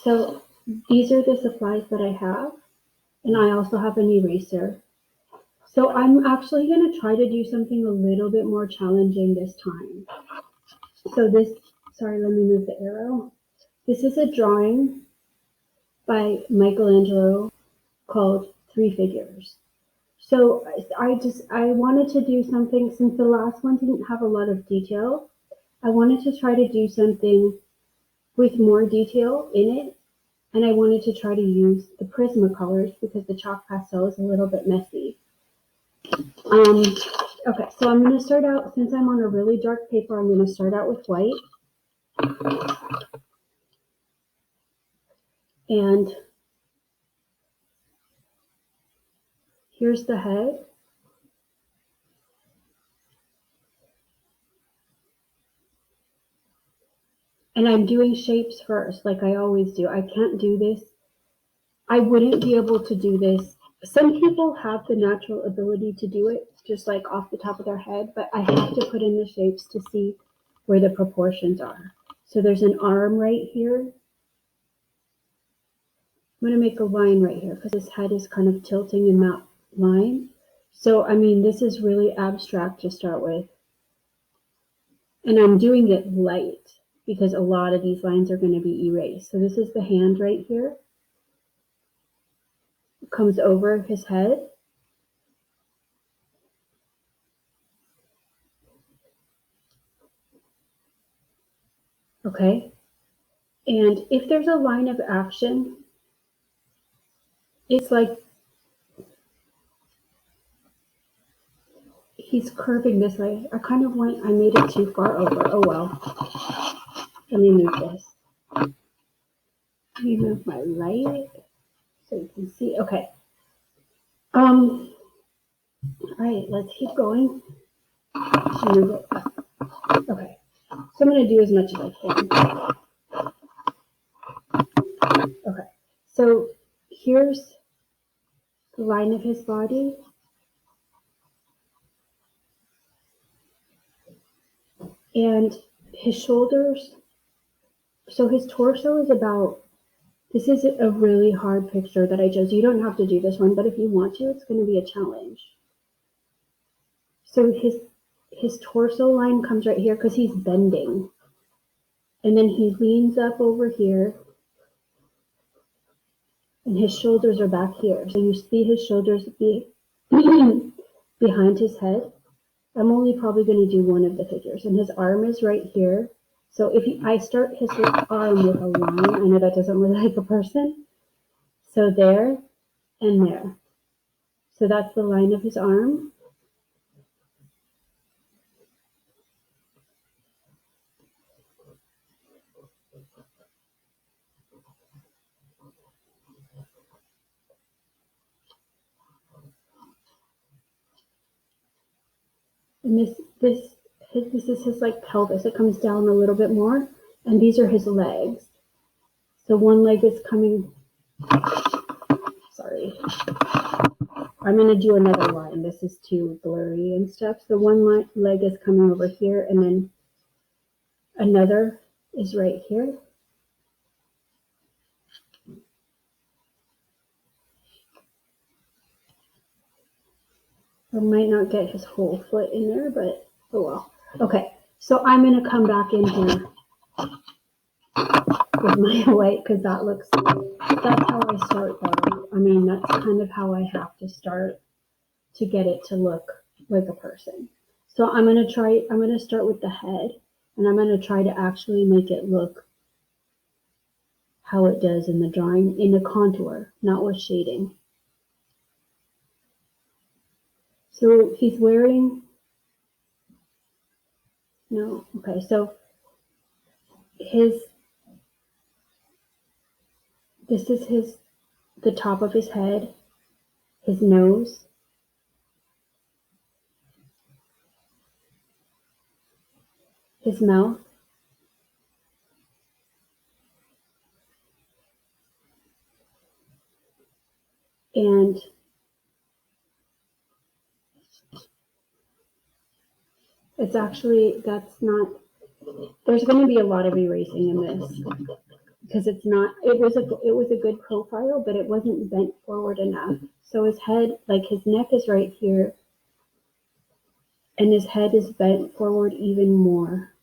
So these are the supplies that I have, and I also have an eraser. So I'm actually going to try to do something a little bit more challenging this time. So this, sorry, let me move the arrow. This is a drawing by Michelangelo called Three Figures. So I wanted to do something, since the last one didn't have a lot of detail, I wanted to try to do something with more detail in it. And I wanted to try to use the Prismacolors because the chalk pastel is a little bit messy. Okay, so I'm going to start out, since I'm on a really dark paper, I'm going to start out with white. And here's the head. And I'm doing shapes first, like I always do. I can't do this. I wouldn't be able to do this. Some people have the natural ability to do it, just like off the top of their head, but I have to put in the shapes to see where the proportions are. So there's an arm right here. I'm going to make a line right here because his head is kind of tilting in that line. So, I mean, this is really abstract to start with. And I'm doing it light because a lot of these lines are going to be erased. So this is the hand right here. It comes over his head. Okay. And if there's a line of action, it's like he's curving this way. I made it too far over. Oh well. Let me move this. Let me move my light so you can see. Okay. All right, let's keep going. Move it up. Okay. So I'm going to do as much as I can. Okay. So here's the line of his body. And his shoulders. So his torso is about, this is a really hard picture that I chose. You don't have to do this one, but if you want to, it's going to be a challenge. So his torso line comes right here because he's bending. And then he leans up over here. And his shoulders are back here. So you see his shoulders behind his head. I'm only probably going to do one of the figures. And his arm is right here. So if I start his arm with a line, I know that doesn't look like a person. So there and there. So that's the line of his arm. And this is his like pelvis. It comes down a little bit more. And these are his legs. So one leg is coming, sorry. I'm going to do another line. This is too blurry and stuff. So one leg is coming over here, and then another is right here. I might not get his whole foot in there, but oh well. Okay, so I'm going to come back in here with my white because that's how I start though. I mean, that's kind of how I have to start to get it to look like a person. So I'm going to start with the head, and I'm going to try to actually make it look how it does in the drawing, in the contour, not with shading. So he's wearing, no, okay, so this is the top of his head, his nose, his mouth, and it's actually, that's not, there's going to be a lot of erasing in this, because it's not, it was a good profile, but it wasn't bent forward enough. So his head, like his neck is right here, and his head is bent forward even more.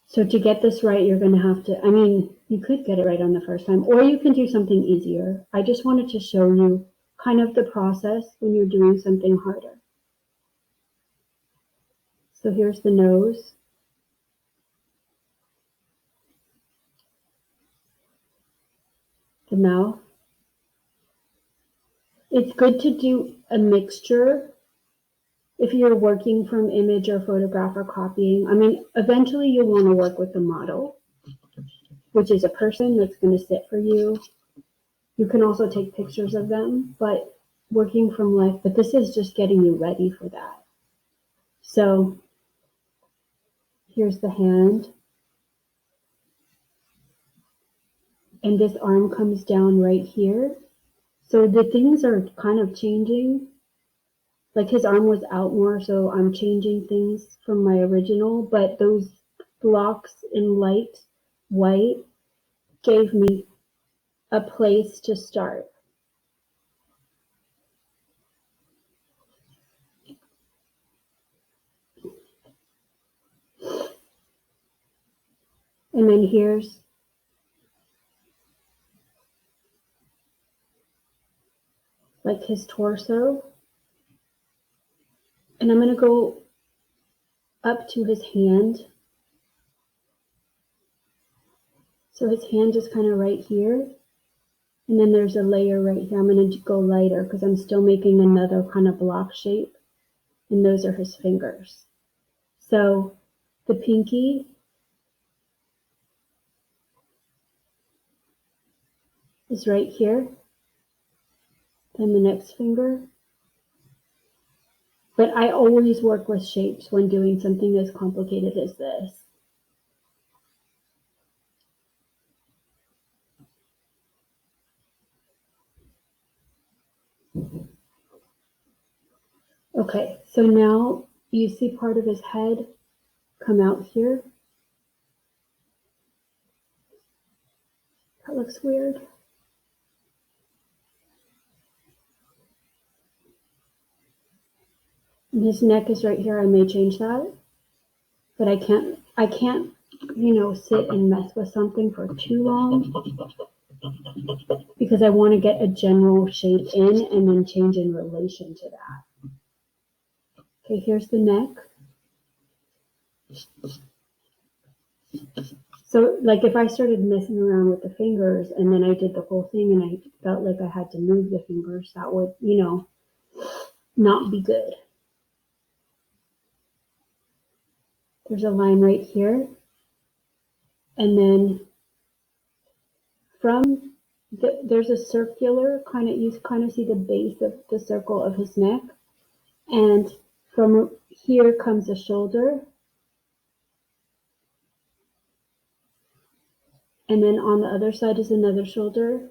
So to get this right, you're going to have to, I mean, you could get it right on the first time, or you can do something easier. I just wanted to show you kind of the process when you're doing something harder. So here's the nose. The mouth. It's good to do a mixture if you're working from image or photograph or copying. I mean, eventually you'll want to work with the model, which is a person that's going to sit for you. You can also take pictures of them, but working from life, but this is just getting you ready for that. So here's the hand. And this arm comes down right here. So the things are kind of changing. Like his arm was out more, so I'm changing things from my original, but those blocks in light white gave me a place to start. And then here's like his torso. And I'm going to go up to his hand. So his hand is kind of right here. And then there's a layer right here. I'm going to go lighter because I'm still making another kind of block shape. And those are his fingers. So the pinky is right here. Then the next finger. But I always work with shapes when doing something as complicated as this. Okay, so now you see part of his head come out here. That looks weird. And his neck is right here. I may change that, but I can't, sit and mess with something for too long because I want to get a general shape in and then change in relation to that. Okay, here's the neck. So like if I started messing around with the fingers and then I did the whole thing and I felt like I had to move the fingers, that would, not be good. There's a line right here. And then from there's a circular you kind of see the base of the circle of his neck. And from here comes a shoulder. And then on the other side is another shoulder.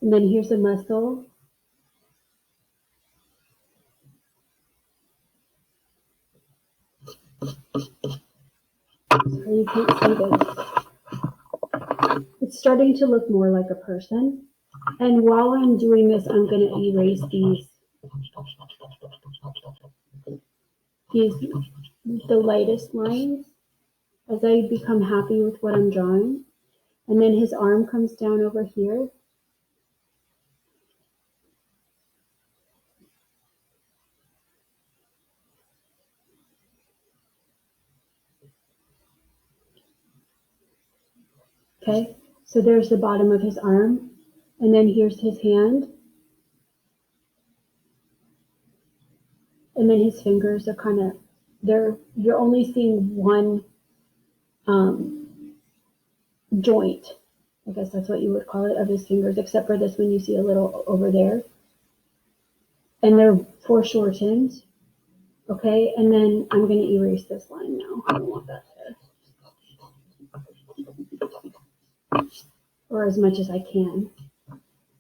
And then here's a muscle. You can't see this. It's starting to look more like a person. And while I'm doing this, I'm going to erase the lightest lines as I become happy with what I'm drawing. And then his arm comes down over here. Okay, so there's the bottom of his arm. And then here's his hand. And then his fingers are kind of, you're only seeing one joint. I guess that's what you would call it, of his fingers, except for this one you see a little over there. And they're foreshortened. Okay, and then I'm going to erase this line now. I don't want that to, or as much as I can.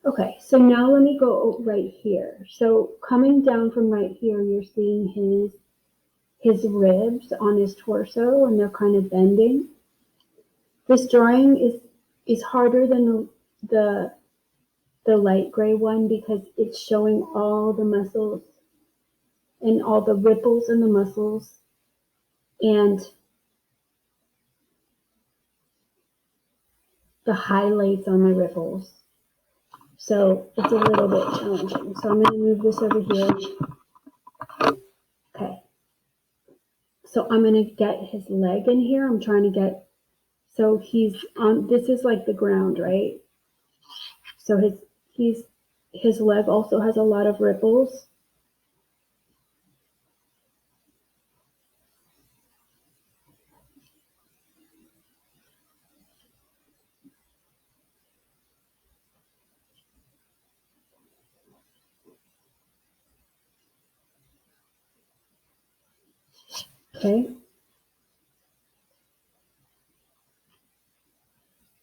Okay, so now let me go right here. So coming down from right here, you're seeing his ribs on his torso, and they're kind of bending. This drawing is harder than the light gray one because it's showing all the muscles and all the ripples in the muscles and the highlights on the ripples. So it's a little bit challenging. So I'm going to move this over here. Okay. So I'm going to get his leg in here. I'm trying to get, so he's on, this is like the ground, right? So his leg also has a lot of ripples. Okay.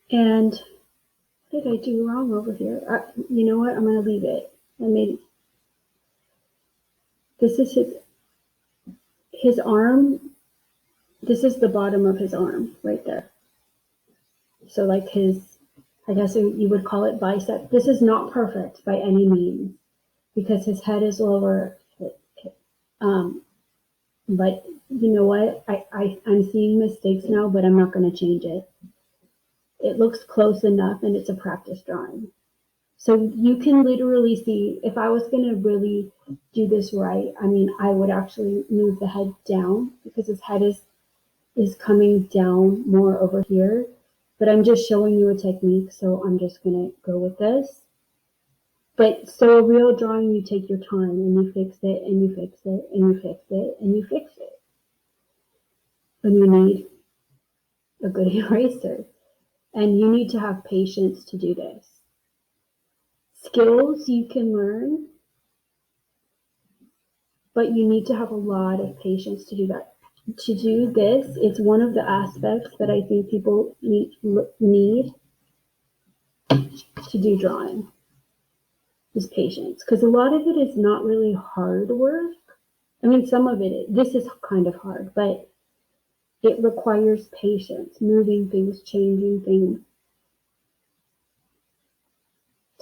And what did I do wrong over here? You know what? I'm going to leave it. This is his arm. This is the bottom of his arm right there. So like I guess you would call it bicep. This is not perfect by any means because his head is lower. But you know what? I'm seeing mistakes now, but I'm not going to change it. It looks close enough and it's a practice drawing. So you can literally see, if I was going to really do this right, I mean, I would actually move the head down because his head is coming down more over here. But I'm just showing you a technique, so I'm just going to go with this. But so a real drawing, you take your time and you fix it and you fix it and you fix it and you fix it. And you need a good eraser. And you need to have patience to do this. Skills you can learn, but you need to have a lot of patience to do that. To do this, it's one of the aspects that I think people need to do drawing is patience. Because a lot of it is not really hard work. I mean, some of it, this is kind of hard, but it requires patience, moving things, changing things,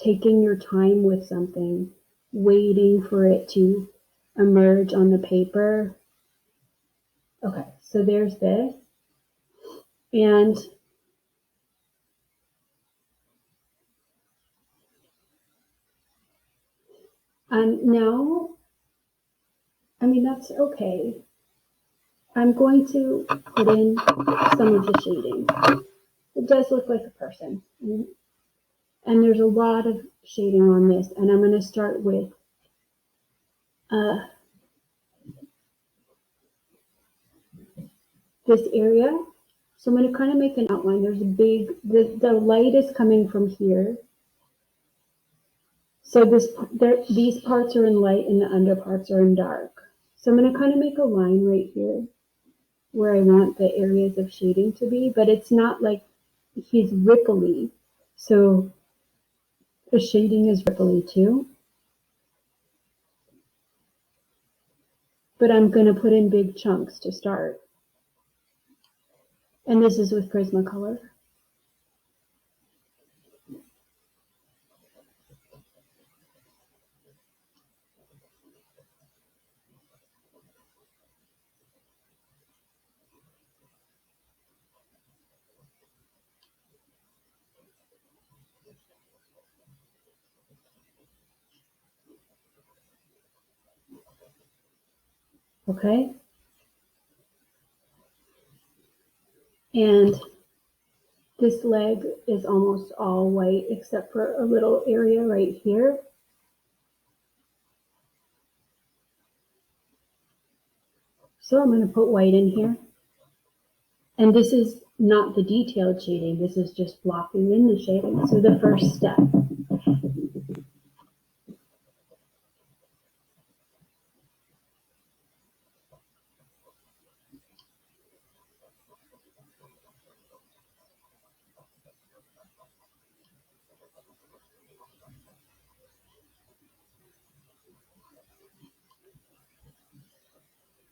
taking your time with something, waiting for it to emerge on the paper. Okay, so there's this. And now, I mean, that's okay. I'm going to put in some of the shading. It does look like a person. And there's a lot of shading on this. And I'm going to start with this area. So I'm going to kind of make an outline. There's a big, the light is coming from here. So these parts are in light and the under parts are in dark. So I'm going to kind of make a line right here where I want the areas of shading to be, but it's not like he's ripply. So the shading is ripply too. But I'm going to put in big chunks to start. And this is with Prismacolor. Okay. And this leg is almost all white except for a little area right here. So I'm going to put white in here. And this is not the detailed shading. This is just blocking in the shading. So the first step.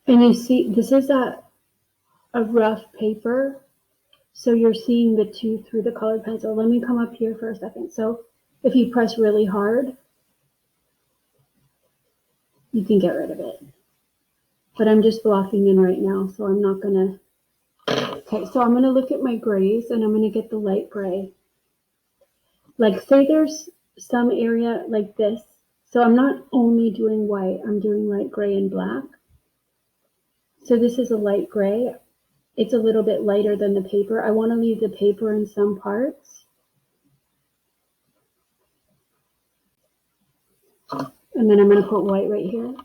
And you see, this is a rough paper, so you're seeing the two through the colored pencil. Let me come up here for a second. So if you press really hard, you can get rid of it. But I'm just blocking in right now, so I'm not gonna. Okay, so I'm gonna look at my grays and I'm gonna get the light gray. Like say there's some area like this. So I'm not only doing white, I'm doing light gray and black. So this is a light gray. It's a little bit lighter than the paper. I want to leave the paper in some parts. And then I'm going to put white right here.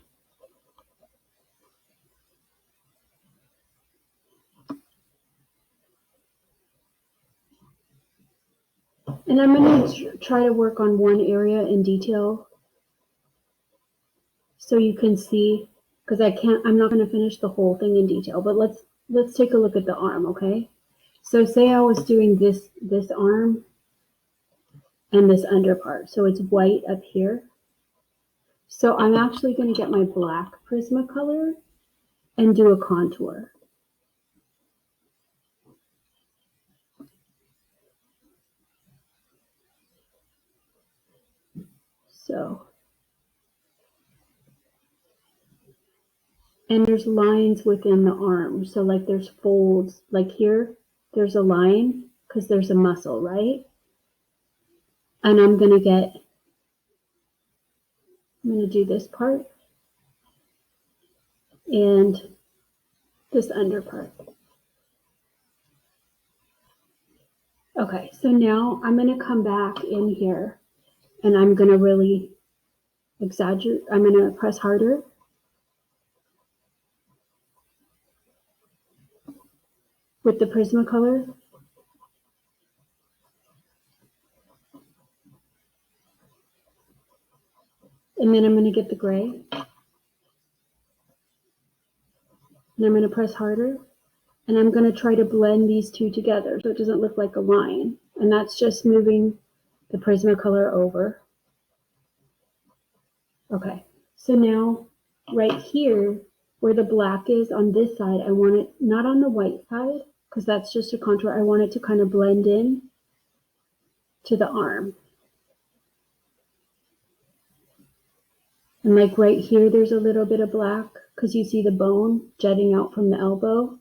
And I'm going to try to work on one area in detail so you can see, because I'm not going to finish the whole thing in detail, but let's take a look at the arm, okay? So say I was doing this arm and this under part. So it's white up here. So I'm actually going to get my black Prismacolor and do a contour. So, and there's lines within the arm. So like there's folds, like here, there's a line because there's a muscle, right? And I'm going to do this part and this under part. Okay, so now I'm going to come back in here and I'm going to really exaggerate. I'm going to press harder. With the Prismacolor. And then I'm going to get the gray. And I'm going to press harder. And I'm going to try to blend these two together so it doesn't look like a line. And that's just moving the Prismacolor over. Okay, so now right here where the black is on this side, I want it not on the white side because that's just a contour. I want it to kind of blend in to the arm. And like right here, there's a little bit of black because you see the bone jutting out from the elbow.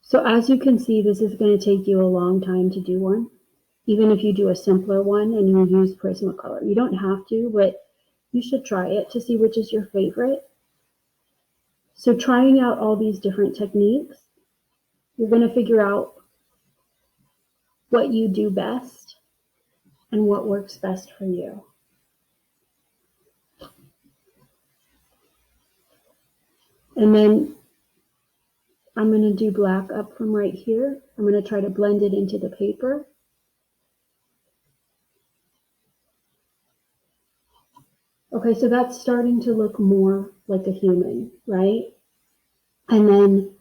So as you can see, this is going to take you a long time to do one. Even if you do a simpler one and you use Prismacolor. You don't have to, but you should try it to see which is your favorite. So trying out all these different techniques, you're going to figure out what you do best and what works best for you. And then I'm going to do black up from right here. I'm going to try to blend it into the paper. Okay, so that's starting to look more like a human, right? And then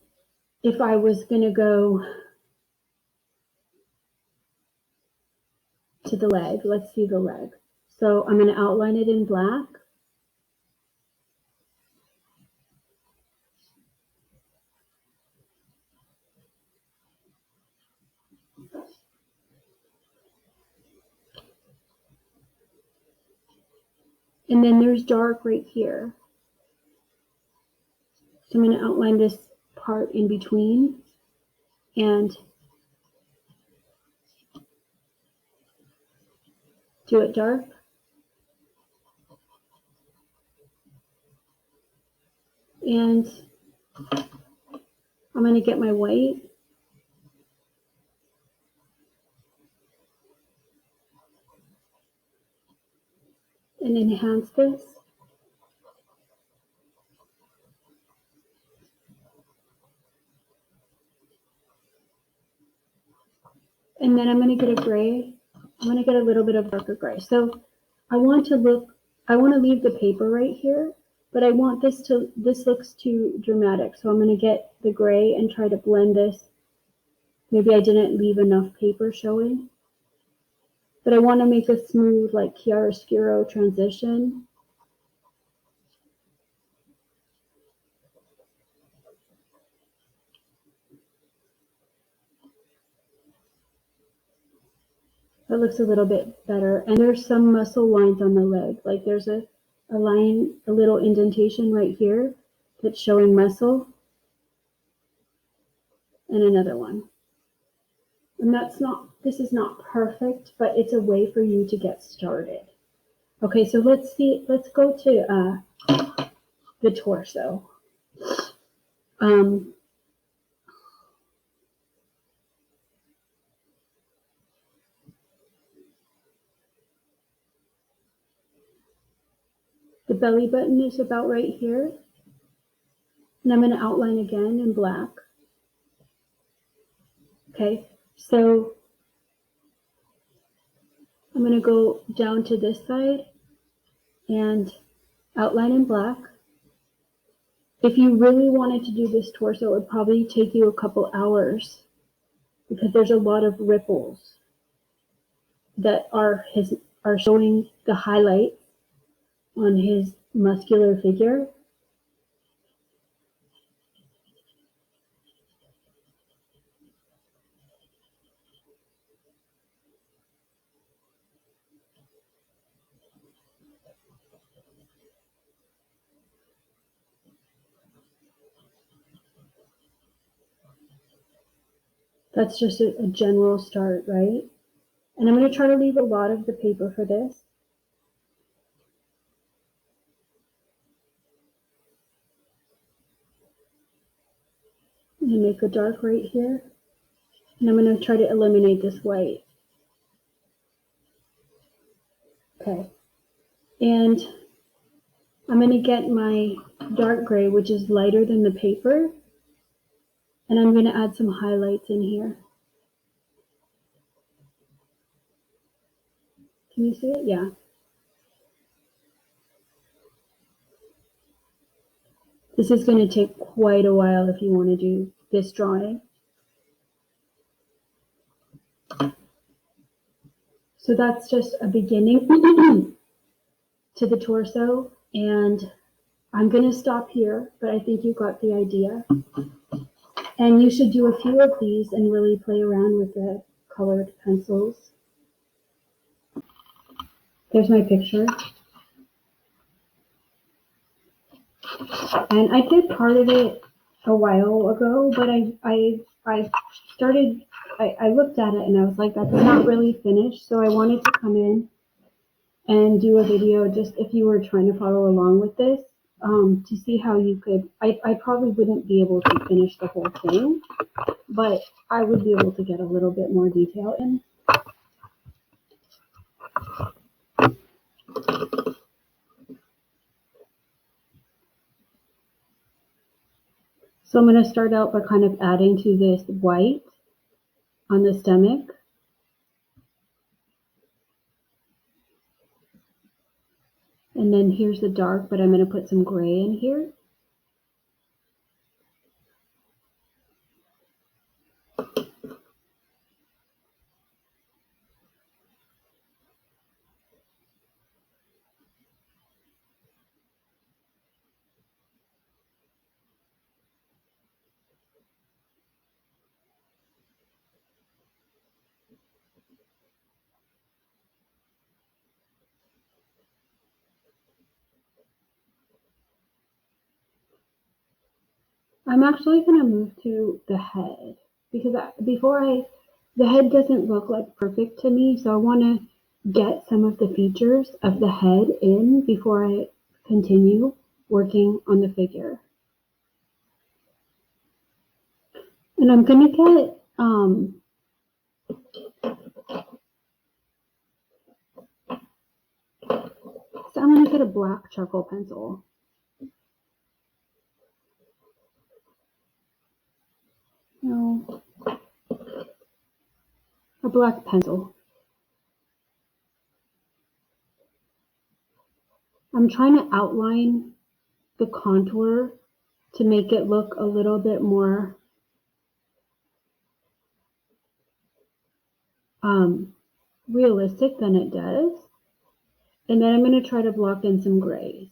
if I was going to go to the leg, let's see the leg. So I'm going to outline it in black. And then there's dark right here. So I'm going to outline this part in between and do it dark. And I'm going to get my white. And enhance this. And then I'm going to get a gray. I'm going to get a little bit of darker gray. So I want to leave the paper right here, but I want this looks too dramatic. So I'm going to get the gray and try to blend this. Maybe I didn't leave enough paper showing, but I want to make a smooth, like chiaroscuro transition. That looks a little bit better. And there's some muscle lines on the leg. Like there's a line, a little indentation right here that's showing muscle. And another one. And this is not perfect, but it's a way for you to get started. Okay, so let's go to the torso. The belly button is about right here. And I'm going to outline again in black. Okay, so I'm going to go down to this side and outline in black. If you really wanted to do this torso, it would probably take you a couple hours because there's a lot of ripples that are showing the highlight on his muscular figure. That's just a general start, right? And I'm going to try to leave a lot of the paper for this. I'm going to make a dark right here. And I'm going to try to eliminate this white. Okay. And I'm going to get my dark gray, which is lighter than the paper. And I'm going to add some highlights in here. Can you see it? Yeah. This is going to take quite a while if you want to do this drawing. So that's just a beginning to the torso. And I'm going to stop here, but I think you got the idea. And you should do a few of these and really play around with the colored pencils. There's my picture. And I did part of it a while ago, but I looked at it and I was like, that's not really finished. So I wanted to come in and do a video just if you were trying to follow along with this, to see how you could, I probably wouldn't be able to finish the whole thing, but I would be able to get a little bit more detail in. So I'm going to start out by kind of adding to this white on the stomach. And then here's the dark, but I'm going to put some gray in here. I'm actually going to move to the head because the head doesn't look like perfect to me. So I want to get some of the features of the head in before I continue working on the figure. And I'm going to get, so I'm going to get a black charcoal pencil. No. A black pencil. I'm trying to outline the contour to make it look a little bit more realistic than it does. And then I'm going to try to block in some grays.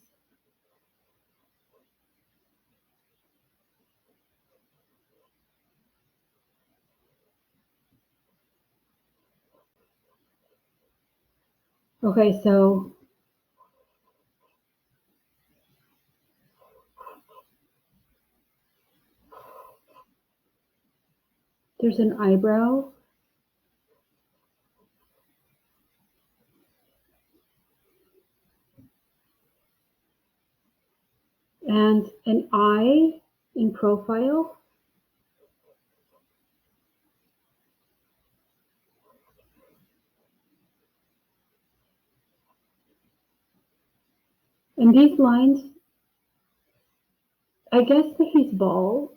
Okay, so there's an eyebrow. And an eye in profile. And these lines, I guess that he's bald.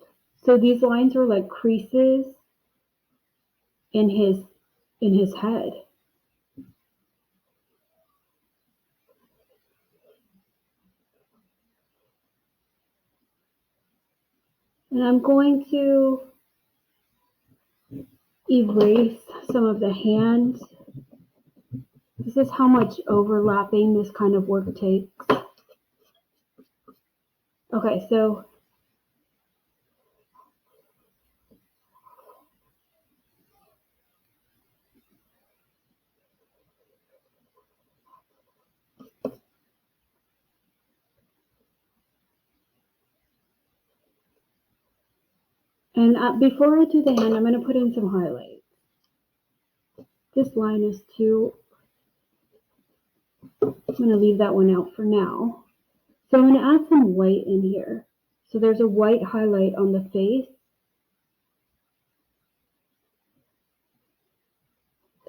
So these lines are like creases in his head. And I'm going to erase some of the hands. This is how much overlapping this kind of work takes. Okay, so and before I do the hand, I'm going to put in some highlights. This line is too, I'm going to leave that one out for now. So I'm going to add some white in here. So there's a white highlight on the face.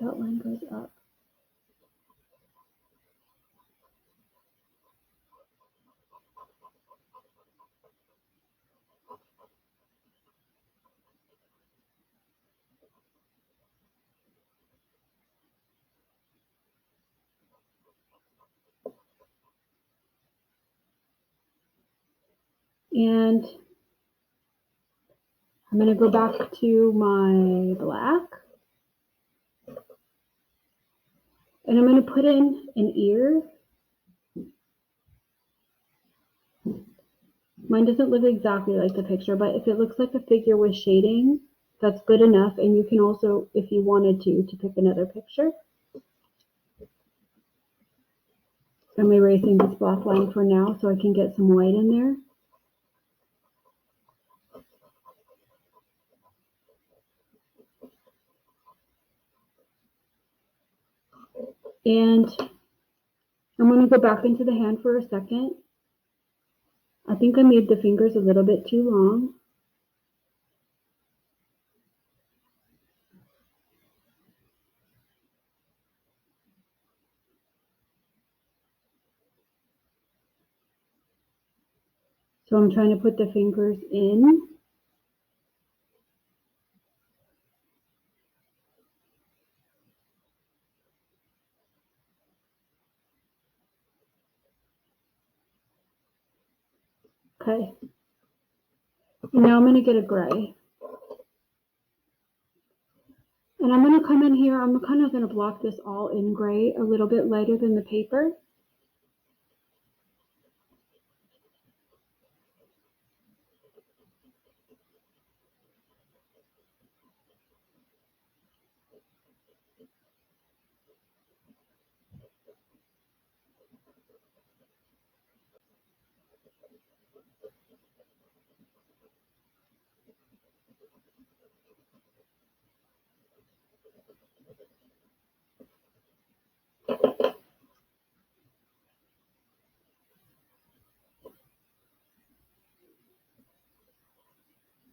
That line goes up. And I'm going to go back to my black. And I'm going to put in an ear. Mine doesn't look exactly like the picture, but if it looks like a figure with shading, that's good enough. And you can also, if you wanted to pick another picture. I'm erasing this black line for now so I can get some white in there. And I'm going to go back into the hand for a second. I think I made the fingers a little bit too long. So I'm trying to put the fingers in. Okay. Now I'm going to get a gray. And I'm going to come in here, I'm kind of going to block this all in gray, a little bit lighter than the paper.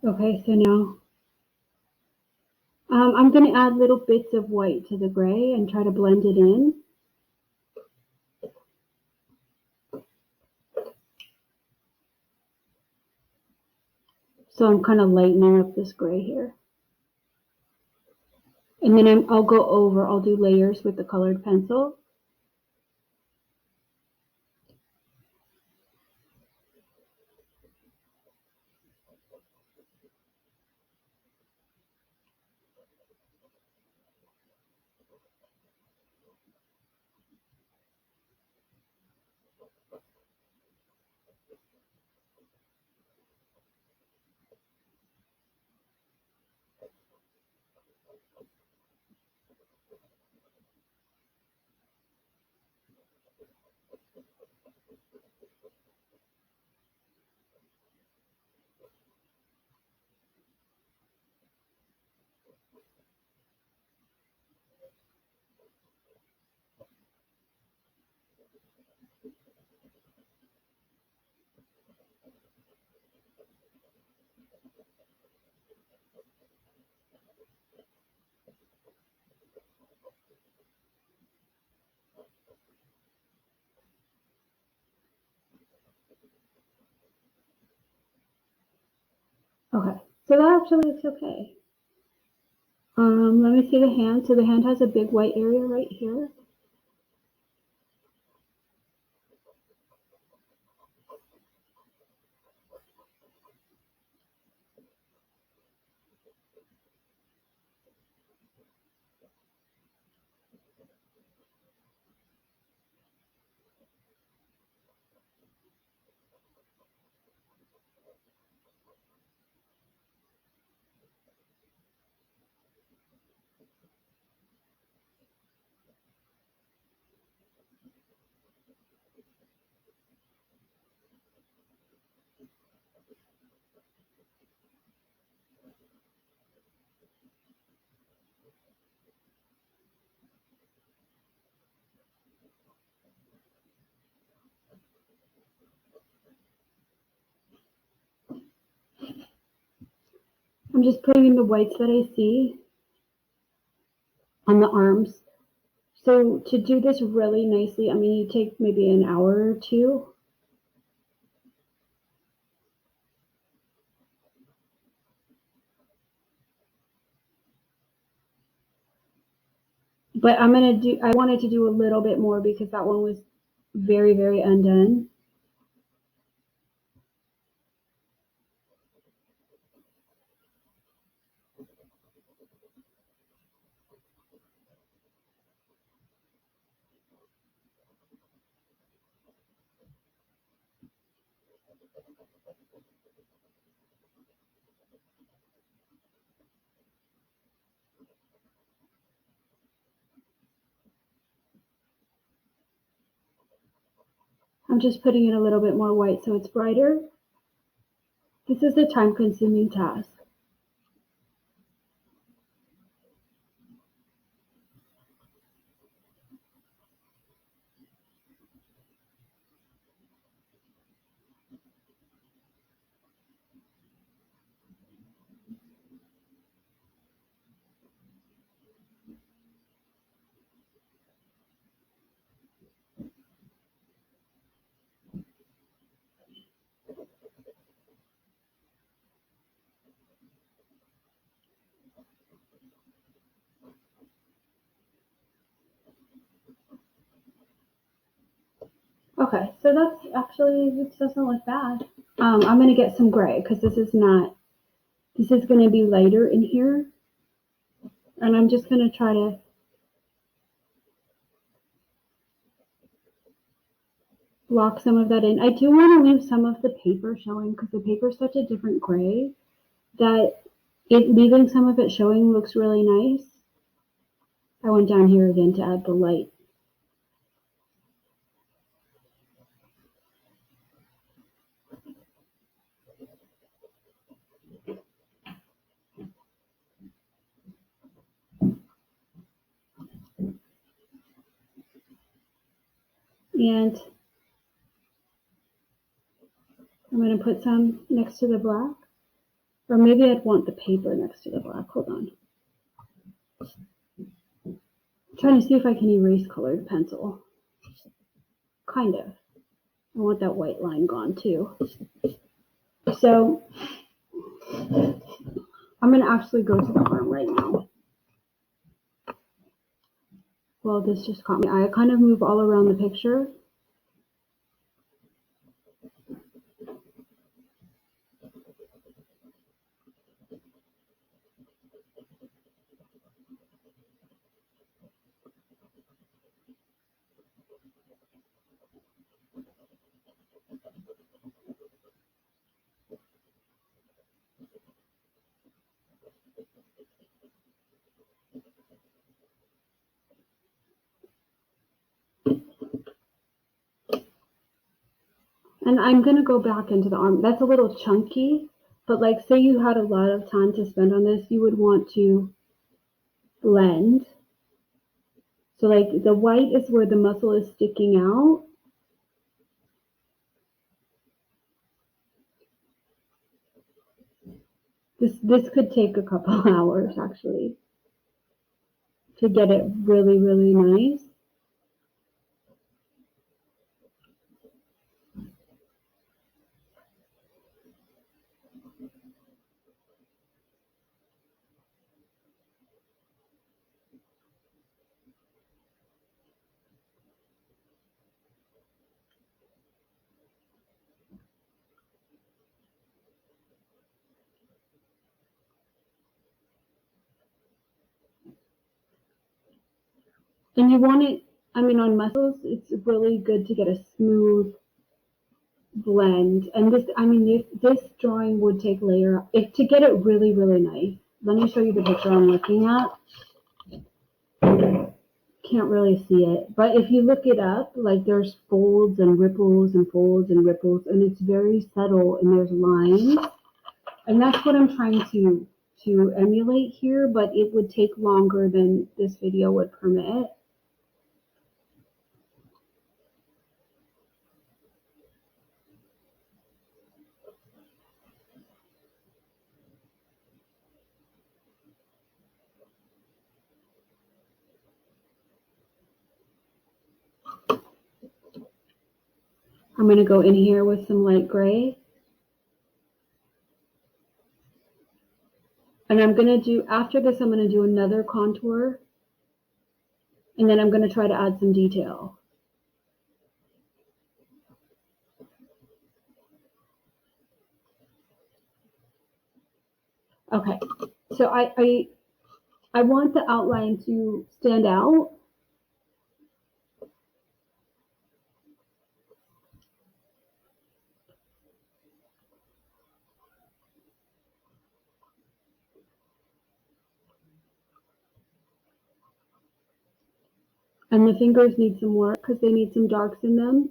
Okay, so now I'm going to add little bits of white to the gray and try to blend it in. So I'm kind of lightening up this gray here. And then I'll do layers with the colored pencil. Okay, so that actually looks okay. Let me see the hand. So the hand has a big white area right here. I'm just putting in the whites that I see on the arms. So to do this really nicely, I mean, you take maybe an hour or two. But I wanted to do a little bit more because that one was very, very undone. I'm just putting in a little bit more white so it's brighter. This is a time-consuming task. Okay, so that's actually, this doesn't look bad. I'm gonna get some gray because this is gonna be lighter in here. And I'm just gonna try to block some of that in. I do want to leave some of the paper showing because the paper is such a different gray that leaving some of it showing looks really nice. I went down here again to add the light. And I'm going to put some next to the black. Or maybe I'd want the paper next to the black. Hold on. I'm trying to see if I can erase colored pencil. Kind of. I want that white line gone too. So I'm going to actually go to the arm right now. Well, this just caught me. I kind of move all around the picture. And I'm going to go back into the arm. That's a little chunky, but like say you had a lot of time to spend on this, you would want to blend. So like the white is where the muscle is sticking out. This could take a couple hours actually to get it really, really nice. And you want it, I mean, on muscles, it's really good to get a smooth blend. And this, I mean, this drawing would take layer, if to get it really, really nice. Let me show you the picture I'm looking at. Can't really see it, but if you look it up, like there's folds and ripples and folds and ripples, and it's very subtle, and there's lines, and that's what I'm trying to emulate here, but it would take longer than this video would permit. I'm going to go in here with some light gray. And I'm going to do, after this, I'm going to do another contour. And then I'm going to try to add some detail. Okay, so I want the outline to stand out. And the fingers need some work because they need some darks in them.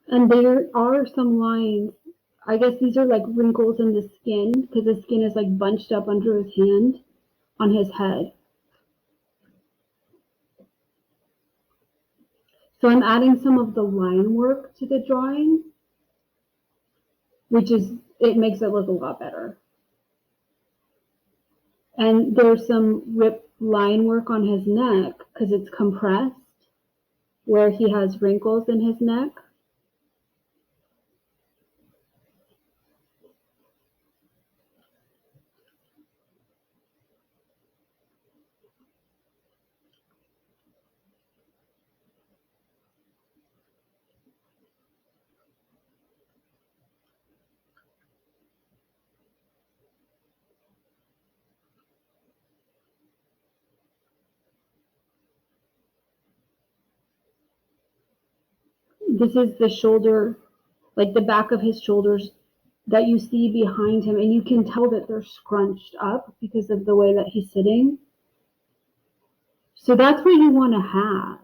And there are some lines. I guess these are like wrinkles in the skin because the skin is like bunched up under his hand on his head. So I'm adding some of the line work to the drawing, which is, it makes it look a lot better. And there's some rip line work on his neck because it's compressed where he has wrinkles in his neck. This is the shoulder, like the back of his shoulders that you see behind him, and you can tell that they're scrunched up because of the way that he's sitting. So that's what you want to have.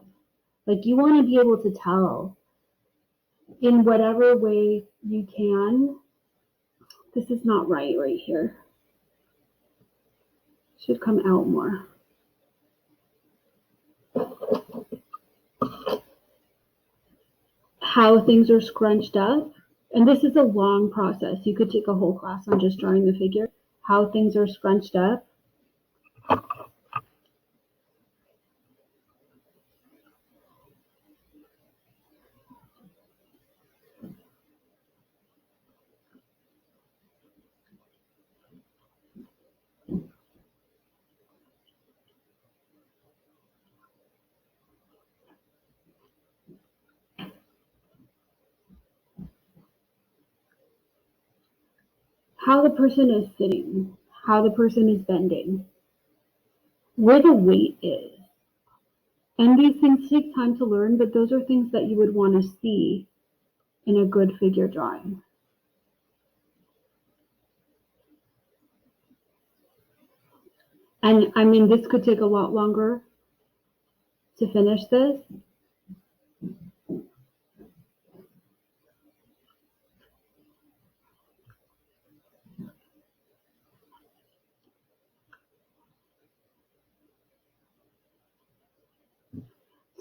Like you want to be able to tell in whatever way you can. This is not right here. Should come out more. How things are scrunched up And this is a long process. You could take a whole class on just drawing the figure, how things are scrunched up. How the person is sitting, how the person is bending, where the weight is. And these things take time to learn, but those are things that you would want to see in a good figure drawing. And I mean, this could take a lot longer to finish this.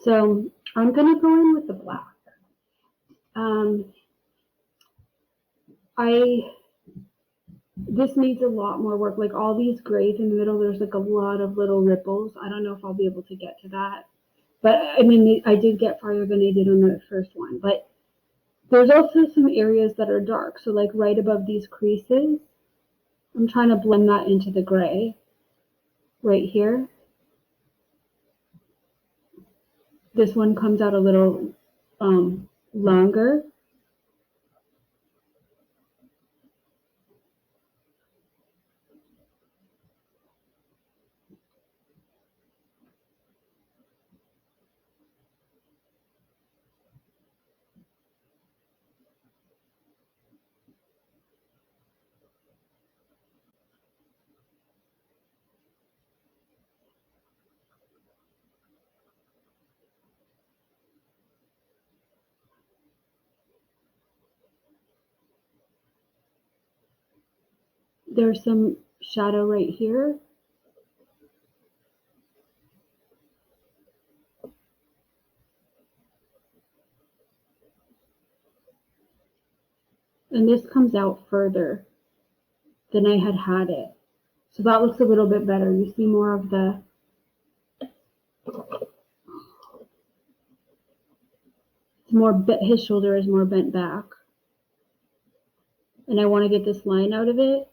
So I'm going to go in with the black. This needs a lot more work. Like all these grays in the middle, there's like a lot of little ripples. I don't know if I'll be able to get to that. But I mean, I did get farther than I did on the first one. But there's also some areas that are dark. So like right above these creases, I'm trying to blend that into the gray right here. This one comes out a little longer. There's some shadow right here. And this comes out further than I had it. So that looks a little bit better. You see more of the, his shoulder is more bent back. And I want to get this line out of it.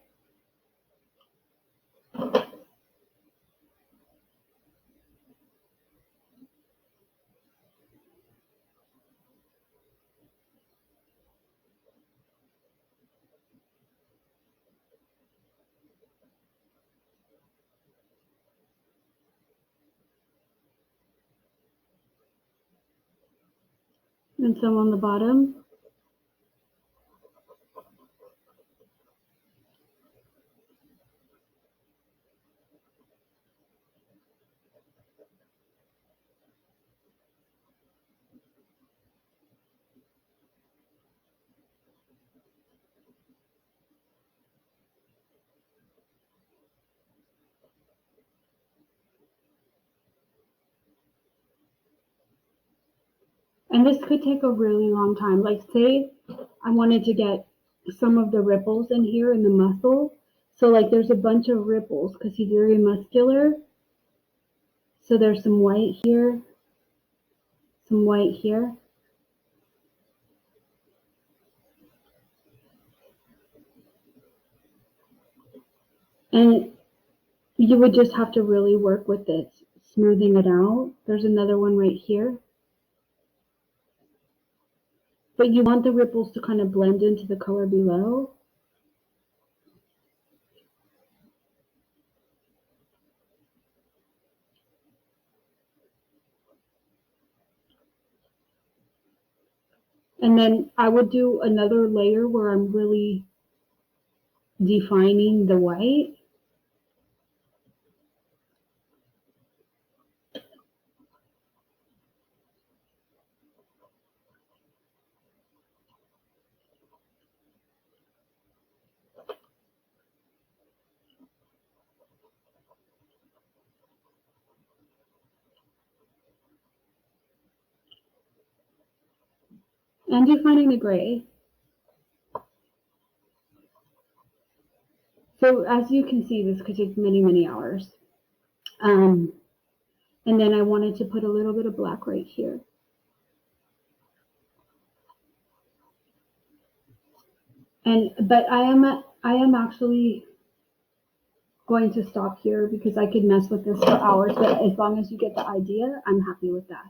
And some on the bottom. And this could take a really long time. Like say I wanted to get some of the ripples in here in the muscle. So like there's a bunch of ripples because he's very muscular. So there's some white here, some white here. And you would just have to really work with it, smoothing it out. There's another one right here. But you want the ripples to kind of blend into the color below. And then I would do another layer where I'm really defining the white. And defining the gray. So as you can see, this could take many, many hours. And then I wanted to put a little bit of black right here. But I am actually going to stop here because I could mess with this for hours, but as long as you get the idea, I'm happy with that.